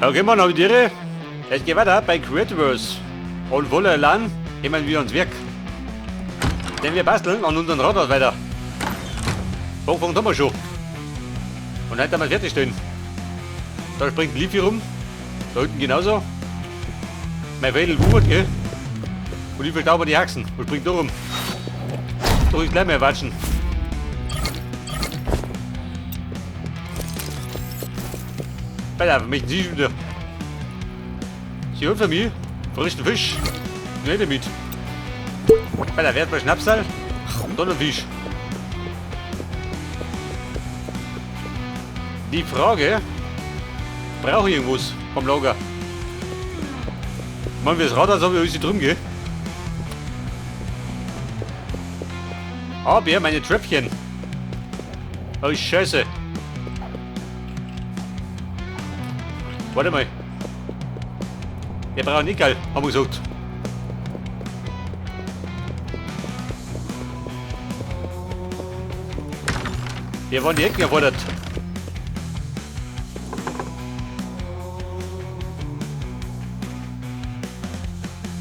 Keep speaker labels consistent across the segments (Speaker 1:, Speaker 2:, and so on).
Speaker 1: Okay, meine Damen und Herren, es geht weiter bei Creativerse. Und voller Elan gehen wir ans Werk. Denn wir basteln an unseren Radar weiter. Angefangen haben wir schon. Und heute haben wir fertigstellen. Da springt ein Liefi rum. Da unten genauso. Mein Fädel wummert, gell? Und ich verstauber die Haxen und springt da rum. Da ist gleich mehr Watschen. Weiter, möchten Sie schon wieder. Sie holen für mich frischen Fisch. Nicht damit. Weiter, wer hat mal Schnapsal? Und dann ein Fisch. Die Frage, brauche ich irgendwas vom Lager? Machen wir das Rad, als ob ich alles drum gehe. Aber meine Tröpfchen. Oh Scheiße. Warte mal. Wir brauchen Nickel, haben wir gesagt. Wir waren die Ecken erfordert.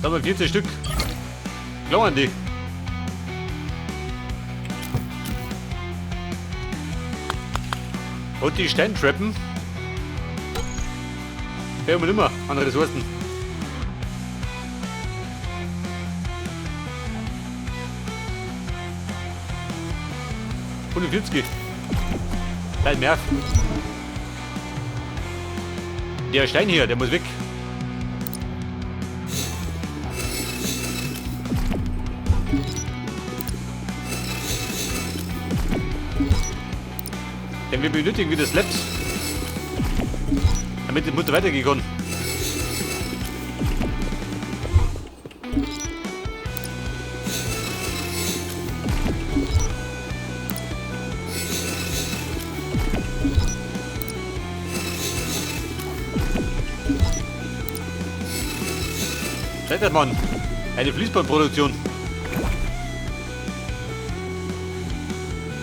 Speaker 1: Da haben wir 14 Stück. Klar an die. Und die Steintrappen. Hören wir nicht mehr an Ressourcen. Und 40. Kein mehr. Der Stein hier, der muss weg. Denn wir benötigen wieder Slabs, damit die Mutter weitergehen kann. Mann, eine Fließbandproduktion.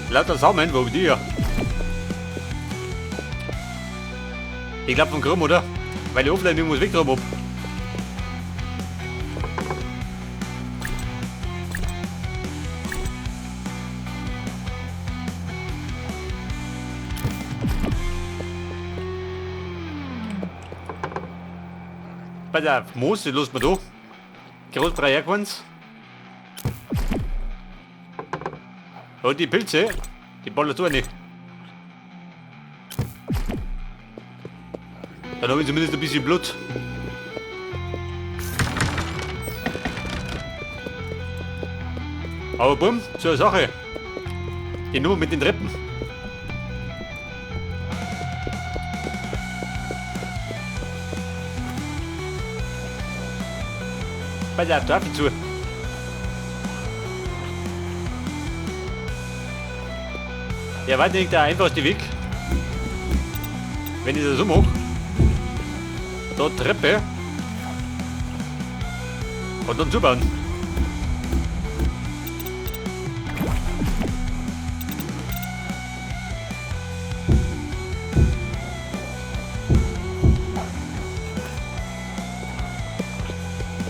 Speaker 1: Lauter Samen, wo die hier? Ich glaube von Krumm, oder? Weil die Offline irgendwas wegtragen hab. Bei der Moos, los mal da. Großbrei hergewandt. Und die Pilze, die ballern so nicht. Dann habe ich zumindest ein bisschen Blut. Aber bumm, so eine Sache. Die Nummer mit den Treppen. Bei der Tafel zu. Ja, weiter nicht der einfachste Weg. Wenn ich das so mache, da Treppe und dann zubauen.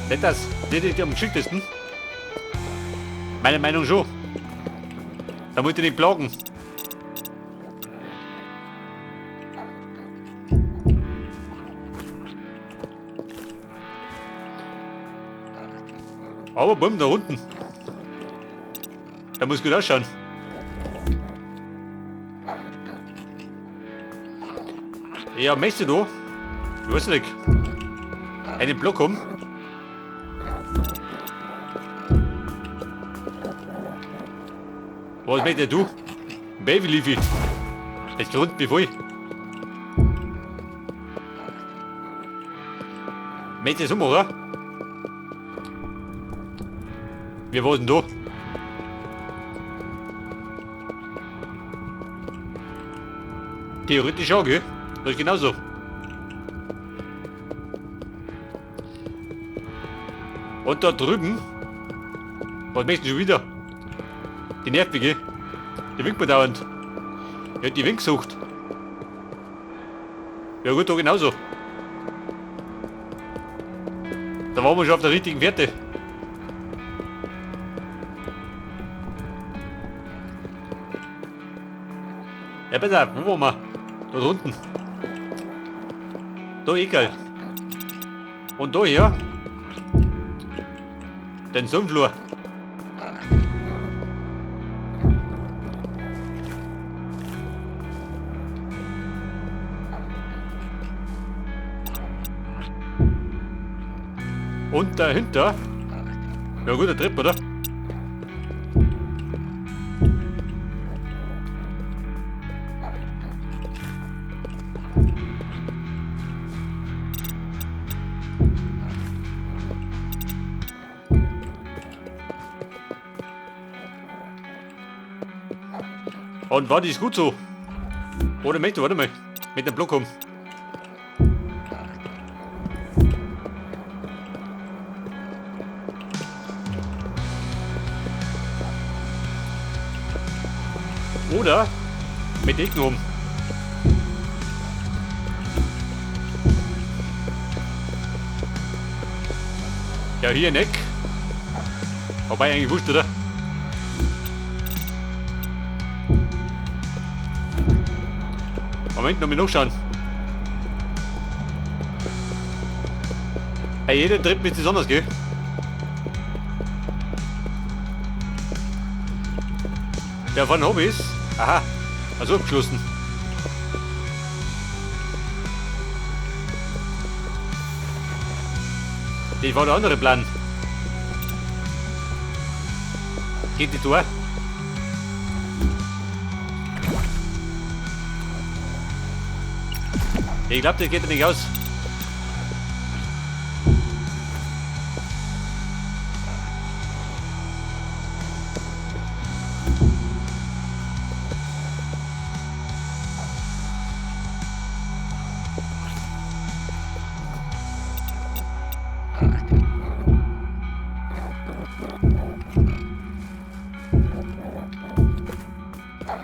Speaker 1: Nicht das, die am geschicktesten. Meine Meinung schon. Da muss ich nicht plagen. Aber bumm, da unten. Da muss gut ausschauen. Ja, möchtest du da? Ich weiß nicht. Einen Block haben. Was möchtest du? Baby Leafy. Das Grund wie voll. Möchtest du machen? Wir waren da. Theoretisch auch, gell? Das ist genauso. Und da drüben. Was möchtest du schon wieder? Die nervige. Die winkt mir dauernd. Die hat die Winksucht. Ja gut, da genauso. Da waren wir schon auf der richtigen Fährte. Ja, pass auf, wo waren wir? Da drunten. Da Ekel. Und da hier. Den Sumpflur. Und dahinter. Ja, guter Trip, oder? Und war das gut so? Oder möchte, warte mal, mit dem Block um. Oder mit Ecken um. Ja, hier ein Eck. Wobei eigentlich wurscht, oder? Moment, noch mal nachschauen. Bei jedem Trip ist es anders, gell? Der von Hobbys. Aha, also abgeschlossen. Das war der andere Plan. Geht die Tour? Ich glaube, das geht ja nicht aus.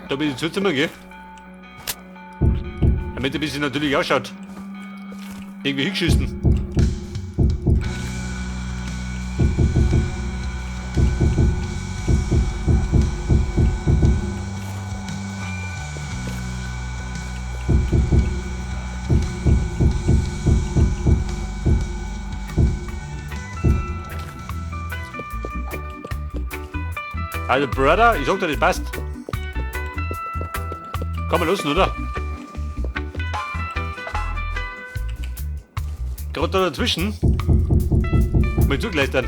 Speaker 1: Da bin ich zu Zimmer, gell? Damit ein bisschen natürlich ausschaut. Irgendwie hingeschissen. Also Brother, ich sag dir, das passt. Kann man losen, oder? Gerade da dazwischen. Mal zugleistern.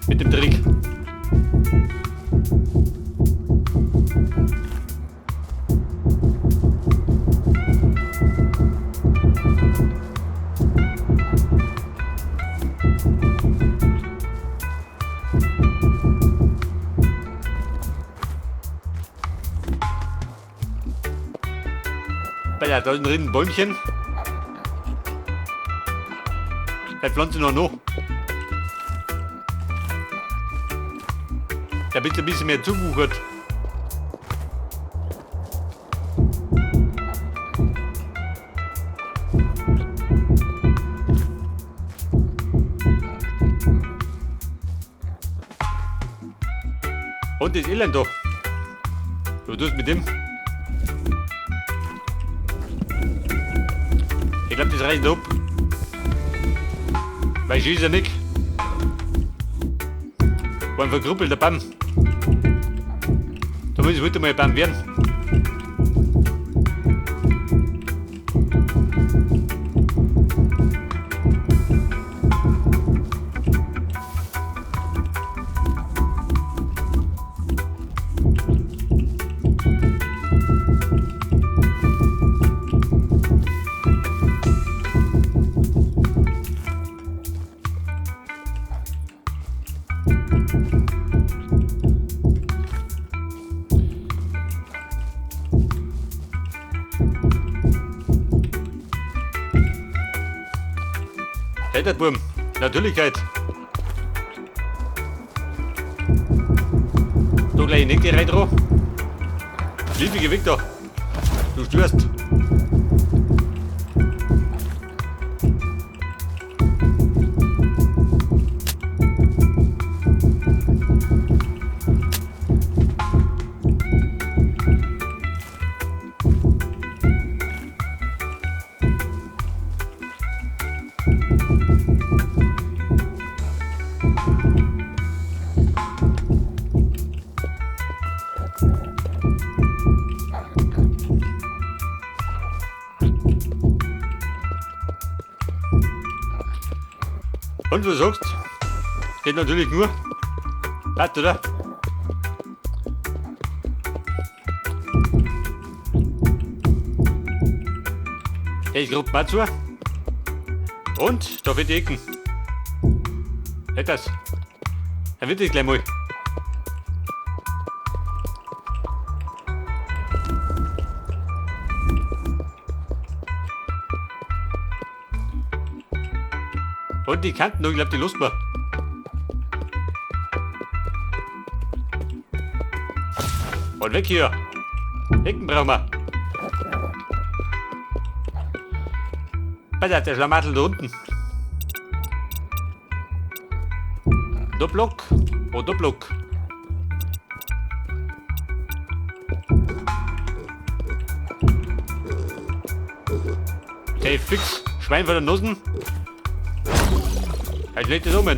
Speaker 1: Mit dem Trick. Ja, da ist drin ein Bäumchen. Der Pflanze noch. Da wird ein bisschen mehr zugewuchert. Und das Elend doch. Du tust mit dem. Ich glaube, das reicht ab. Weil ich schieße nicht. War ein verkrüppelter Baum. Da muss ich heute mal ein Baum werden. Der Buben, Natürlichkeit. Da gleich nicht die rein drauf. Liebige Victor, du störst. Und du sagst, geht natürlich nur. Passt, oder? Ich grupp mal zu. Und da wird die Ecken. Etwas. Dann wird das gleich mal. Und die Kanten, ich glaube, die Lust mal. Und weg hier. Ecken brauchen wir. Was hat der Schlamassel da unten? Da Block. Oh, da Block. Okay, fix. Schwein von der Nussen. Ich leg das um.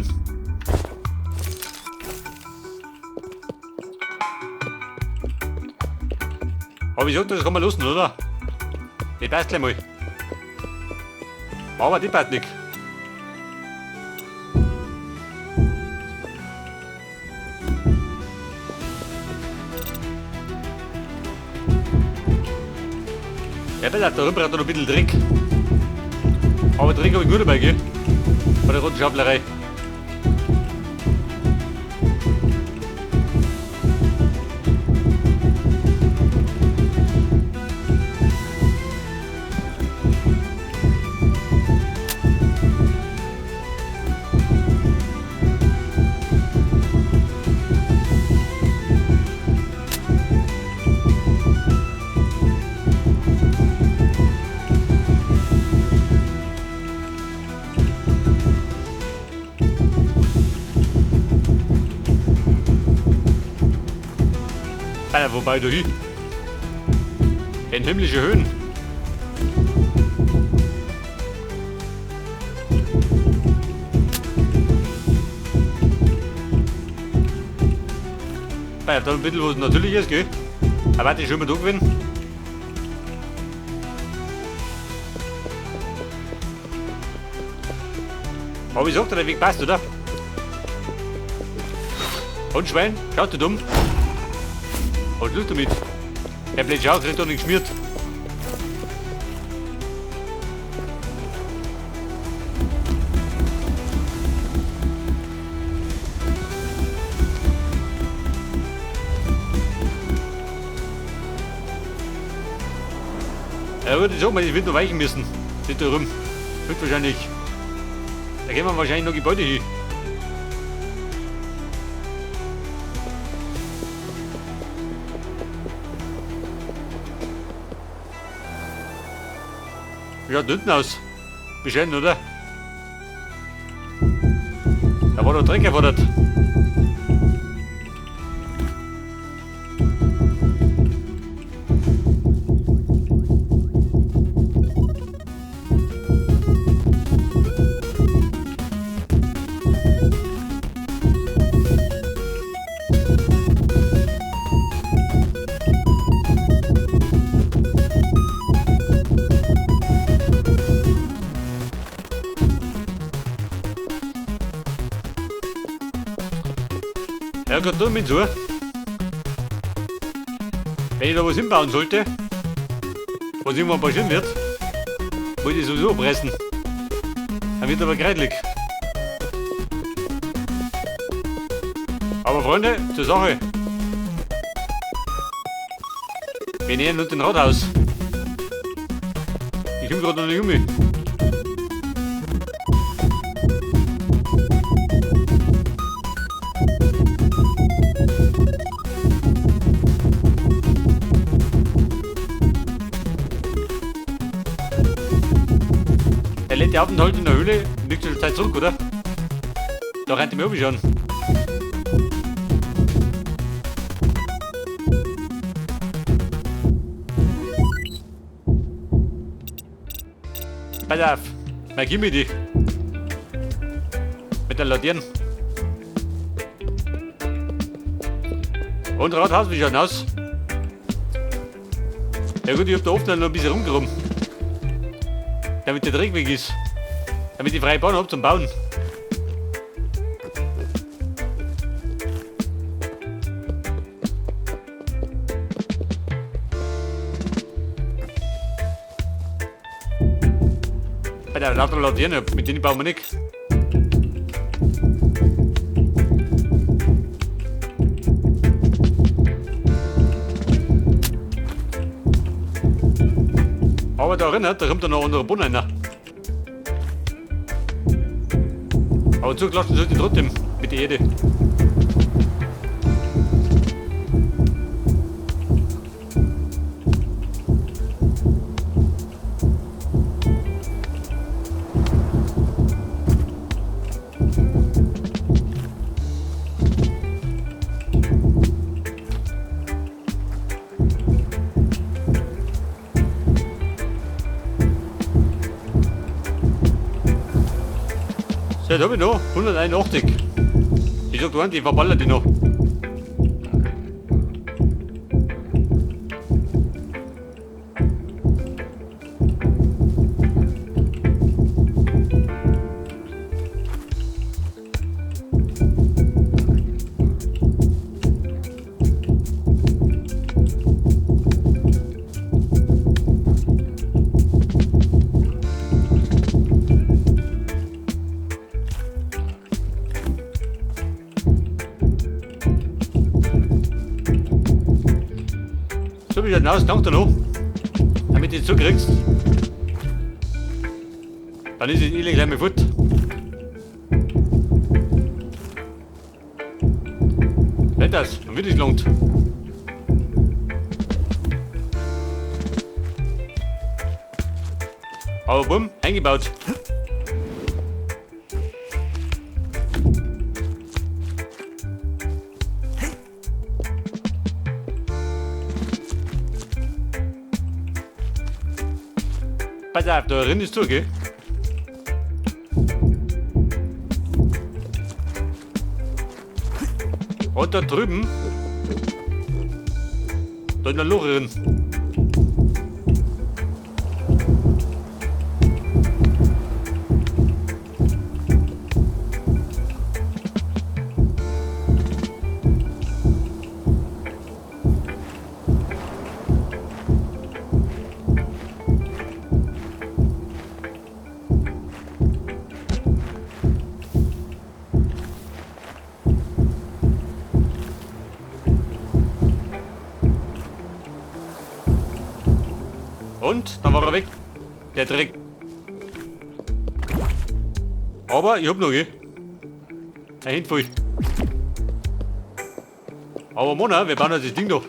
Speaker 1: Aber ich sag, das kann man lassen, oder? Die passt gleich mal. Aber die passt nicht. Ja, da drüber hat er noch ein bisschen Dreck. Aber Dreck habe ich gut dabei, gell? Bei der roten Schauflerei. Wobei du hier in himmlische Höhen. Da ein bisschen was natürlich ist, gell? Aber warte, ich schon mal da gewinnen. Aber ich sag dir, der Weg passt, oder? Und Schwein, schaut dir dumm. Was tust du damit? Der Blechau kriegt doch nicht geschmiert. Er würde sagen, ich will noch weichen müssen. Nicht da rum. Wird wahrscheinlich. Da gehen wir wahrscheinlich noch Gebäude hin. Wie schaut unten aus? Bescheiden, oder? Da war doch Dreck erfordert. Ja, gerade da mit so. Wenn ich da was hinbauen sollte, was irgendwann passieren wird, wollte ich sowieso pressen. Dann wird aber kreidelig. Aber Freunde, zur Sache. Wir nähern uns den Rathaus. Ich komme gerade noch nicht um mich. Der letzte Aufenthalt in der Höhle liegt schon Zeit zurück, oder? Da rennt er mir schon. Pass auf, mal gib mir die. Mit der Laterne. Und Rathaus, wie schaut aus? Ja gut, ich hab da oft noch ein bisschen rumgeräumt. Damit der Dreck weg ist. Damit ich freie Bahn hab zum Bauen. Bei der lauter Laterne, mit denen bauen wir nicht. Aber da drin, da kommt er noch unter den Brunnen rein. Aber zugelassen sollte ich trotzdem mit der Erde. So, da habe ich noch 181. Ich sag, du, die verballert die noch. So wie das aus, danke dir noch, damit du es zukriegst. Dann ist es gleich mal fort. Nicht das, dann wird es gelangt. Aber bumm, eingebaut. Pass auf, da drin ist zu, gell? Und da drüben, da in der Loch drin. Und, dann war er weg. Der Dreck. Aber ich hab noch, gell? Ein Handvoll. Aber Mona, wir bauen das Ding noch.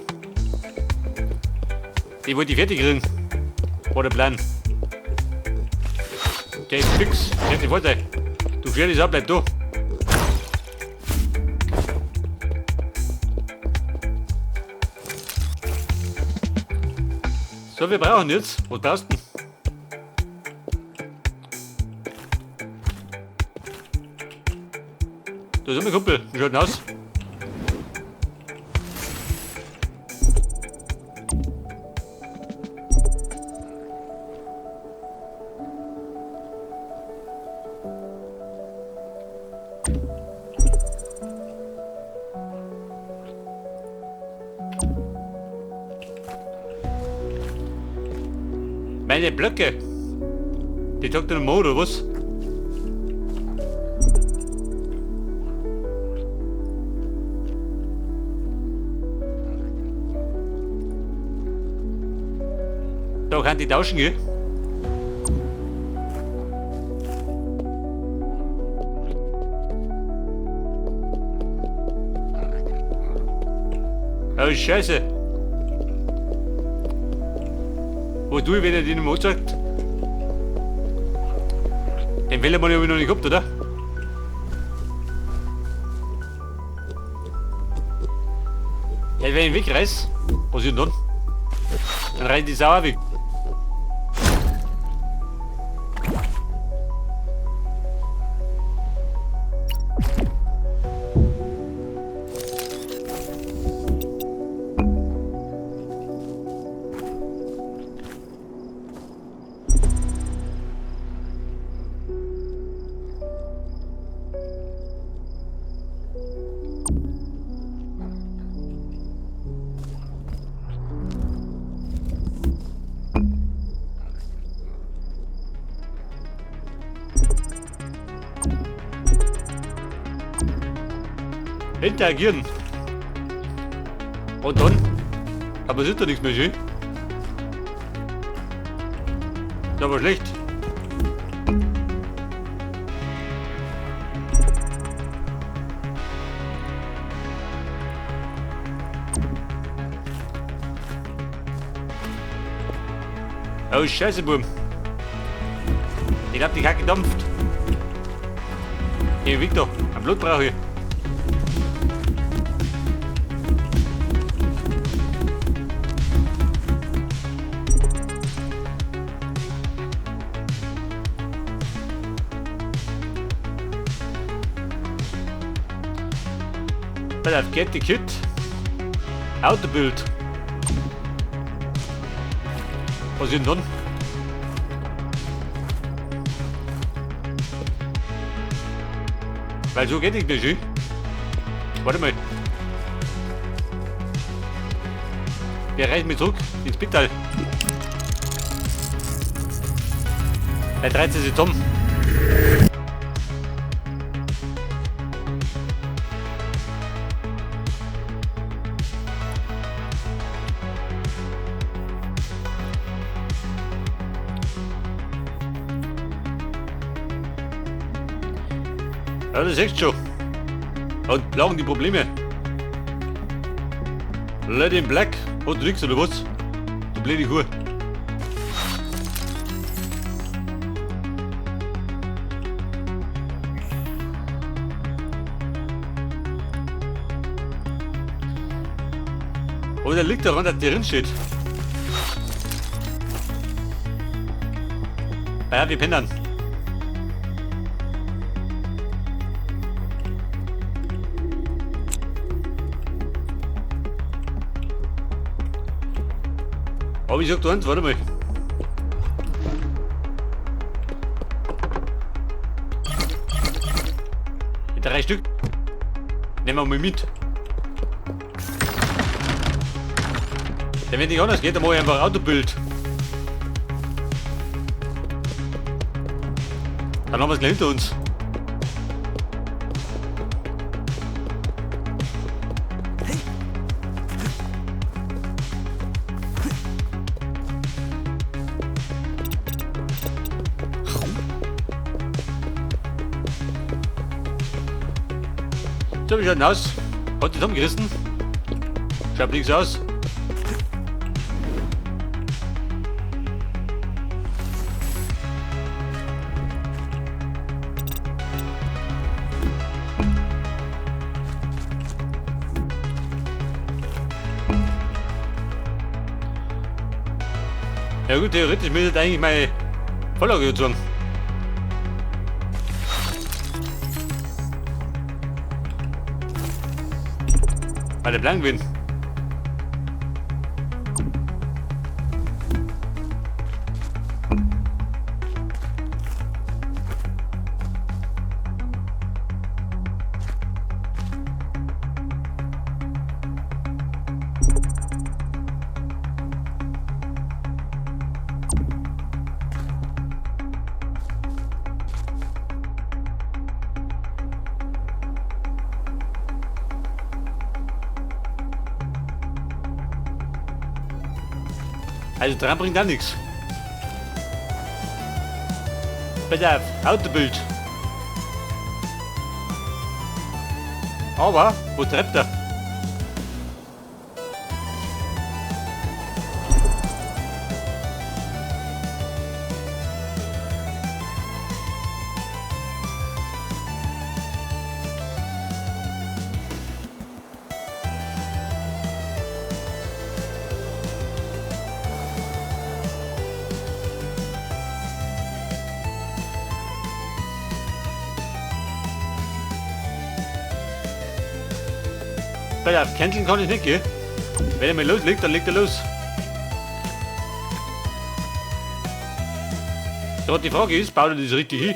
Speaker 1: Die wollte ich fertig kriegen. War der Plan. Der ist fix. Der ist nicht sein. Du fährst ab, bleib da. So, wir brauchen jetzt. Was brauchst du? Da ist mein Kumpel. Wie schaut denn aus? Meine Blöcke. Die taugt dir noch oder was? Da kann die tauschen gehen. Oh Scheiße. Wo tue ich, wenn er den nicht mehr anzeigt? Den Wellermann habe ich noch nicht gehabt, oder? Ja, wenn ich ihn wegreiß, was ist denn dann? Dann reißt die Sau weg. Interagieren. Und dann? Aber es ist doch nichts mehr schön. Ist aber schlecht. Oh Scheiße, Buben. Ich hab die Kacke gedampft. Hey Victor, ein Blut brauche ich. Pass auf, get the kit. Autobild. Was ist denn dann? Weil so geht nicht mehr schön. Warte mal. Wir reichen mich zurück ins Spital. Er dreht sich um. Ja, das siehst du schon. Und lagen die Probleme. Let in Black. Und du nix oder was? Du blöde Kuh. Oder liegt daran, dass der drin steht? Ja, wir pennen. Aber ich sag du eins, warte mal. Die 3 Stück. Nehmen wir mal mit. Denn wenn nicht anders geht, dann mache ich einfach Autobild. Dann haben wir es gleich hinter uns. So, wie schaut denn aus? Hat die zusammengerissen? Schaut nichts aus. Ja gut, theoretisch müsste eigentlich meine Vorlage jetzt haben. Weil der blank bin. Also dran bringt da nichts. Pass auf, Autobild. Aber, wo treibt er? Pass auf, canceln kann ich nicht, gell? Wenn er mal loslegt, dann legt er los. Gerade die Frage ist, baut er das richtig hin?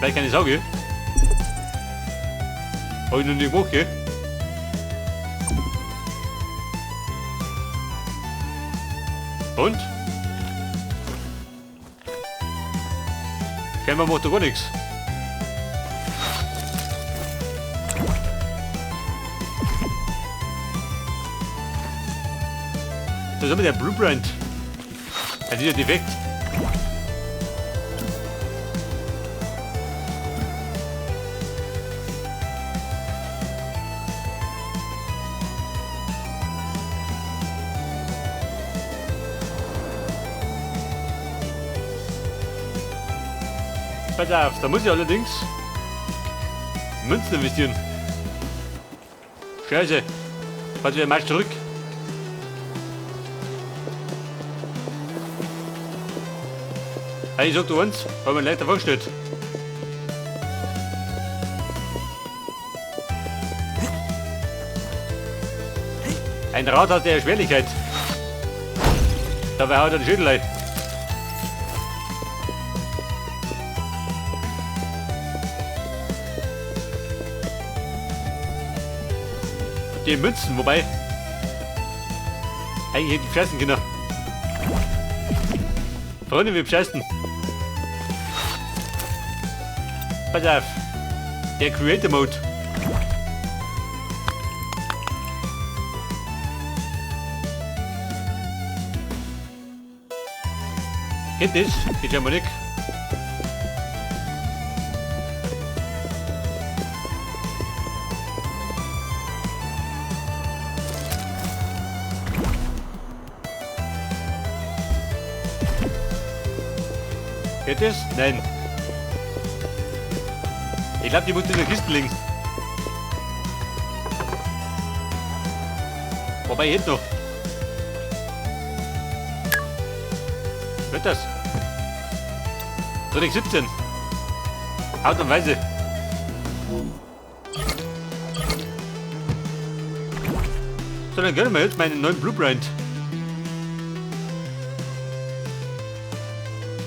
Speaker 1: Weil keine Sorge. Hab ich noch nicht gemacht, gell? Und? Scheinbar macht er gar nichts. Was ist mit der Blueprint? Das ist ja defekt. Pass auf, da muss ich allerdings Münzen investieren. Scheiße. Warte, wir marsch zurück. Hey, ich sag dir eins, weil man leider vorgestellt. Ein Rathaus der Schwerlichkeit. Dabei haut er den Schädel ein. Die Münzen, wobei. Eigentlich hätte ich bescheißen können. Freunde, wir bescheißen. Pass auf. Der Creator Mode. Geht das? Geht ja mal nicht. Geht das? Nein. Ich glaube, die muss in der Kiste liegen. Wobei, jetzt noch. Wird das? Direkt 17. Art und Weise. So, dann gönnen wir jetzt meinen neuen Blueprint.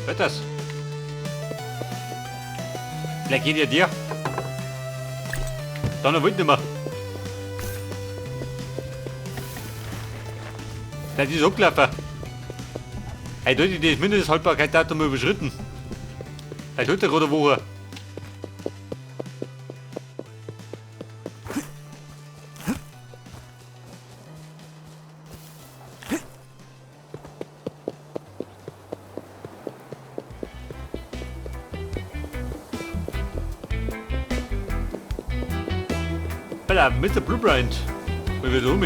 Speaker 1: Wird das? Vielleicht geht ja dir. Dann wollte nicht mehr. Das ist abgelaufen. Eindeutig das Mindesthaltbarkeitsdatum überschritten. Das hat er gerade eine Woche. Alter, mit der Blueprint. Wie wird um?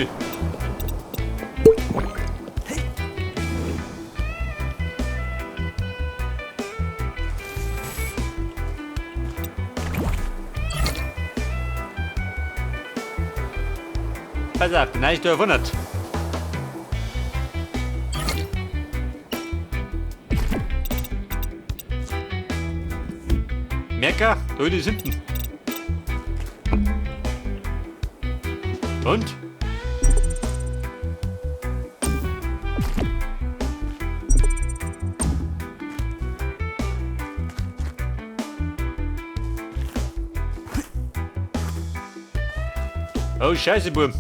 Speaker 1: Pass auf, nein, ich darf nicht. Merker, da ist hinten. Und? Oh, Scheiße, Bum.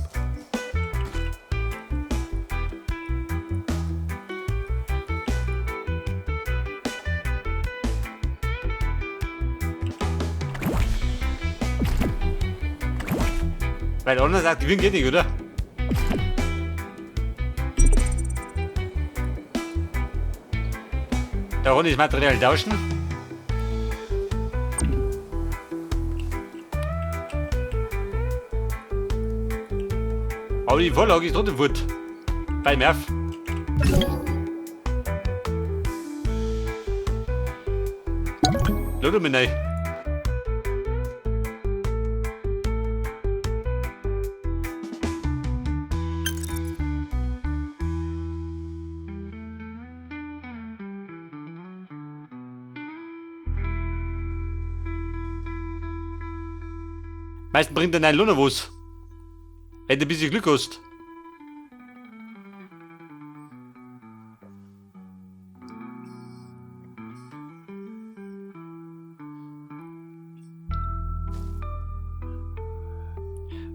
Speaker 1: Weil der andere sagt, die Wind geht nicht, oder? Da kann ich das Material tauschen. Aber die Vorlage ist trotzdem gut. Bei Merv. Lade mich rein. Meistens bringt dann ein Lohner was. Wenn du ein bisschen Glück hast.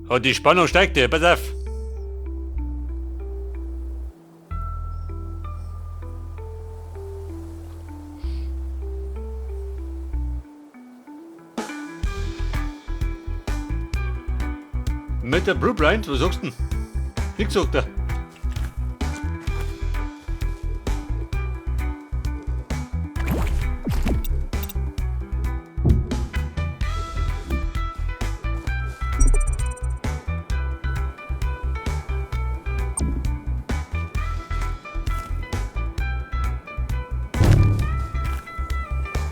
Speaker 1: Und die Spannung steigt dir, pass auf. Mit der Blueprint, was sagst du denn? Nix sagt er.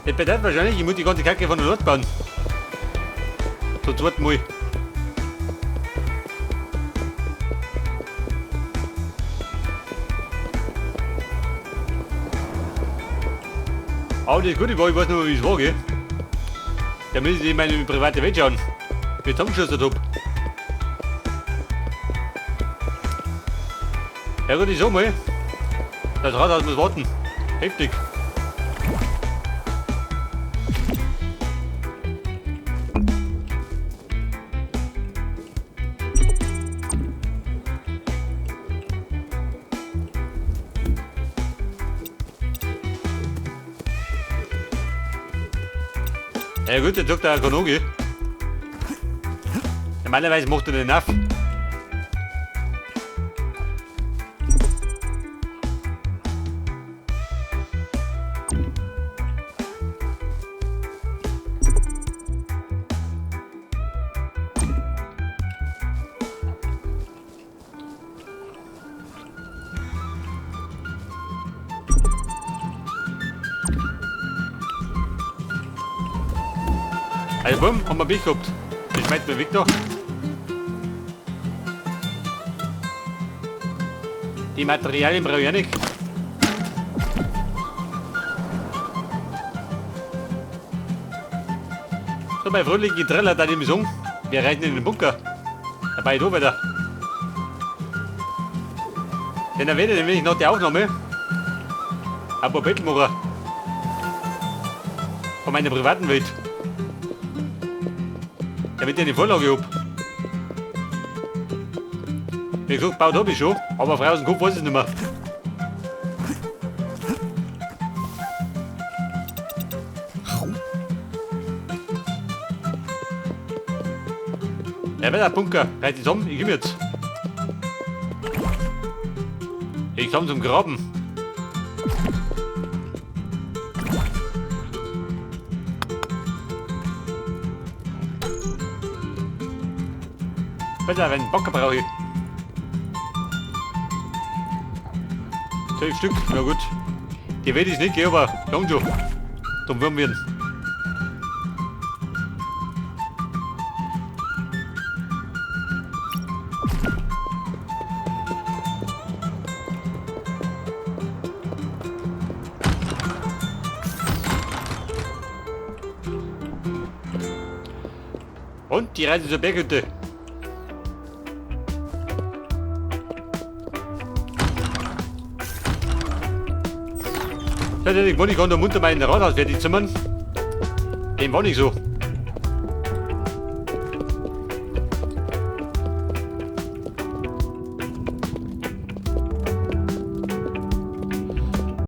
Speaker 1: Das bedeutet wahrscheinlich, ich muss die ganze Kacke von der Luft bauen. Zum zweiten Mal. Aber das Gute war, ich weiß noch, wie es war, gell? Da muss ich meine private Welt schauen. Wie ich zusammengeschossen habe. Ja gut, ich sag mal, das Rathaus muss warten. Heftig. Ja gut, jetzt sagt der Konoge. Normalerweise macht er den auf. Also bumm, haben wir Milch gehabt. Das schmeckt mir weg da. Die Materialien brauche ich auch nicht. So, mein fröhlicher Triller, da im Song. Wir reiten in den Bunker. Dabei da wieder. Denn er wird nämlich nach der Aufnahme ein paar Bettel machen. Von meiner privaten Welt. Damit ich eine Vorlage habe. Wie gesagt, gebaut habe ich schon, aber frei aus dem Kopf weiß ich es nicht mehr. Ja, wieder ein Bunker. Reiß zusammen, ich komm jetzt. Ich komm zum Graben. Besser, wenn Bocker brauche ich. 12 Stück, na gut. Die will ich nicht gehen, aber lang schon. Zum Wurm werden. Und die Reise zur Berghütte. Ich war nicht gerade munter meinen Rathaus fertig zimmern. Dem war nicht so.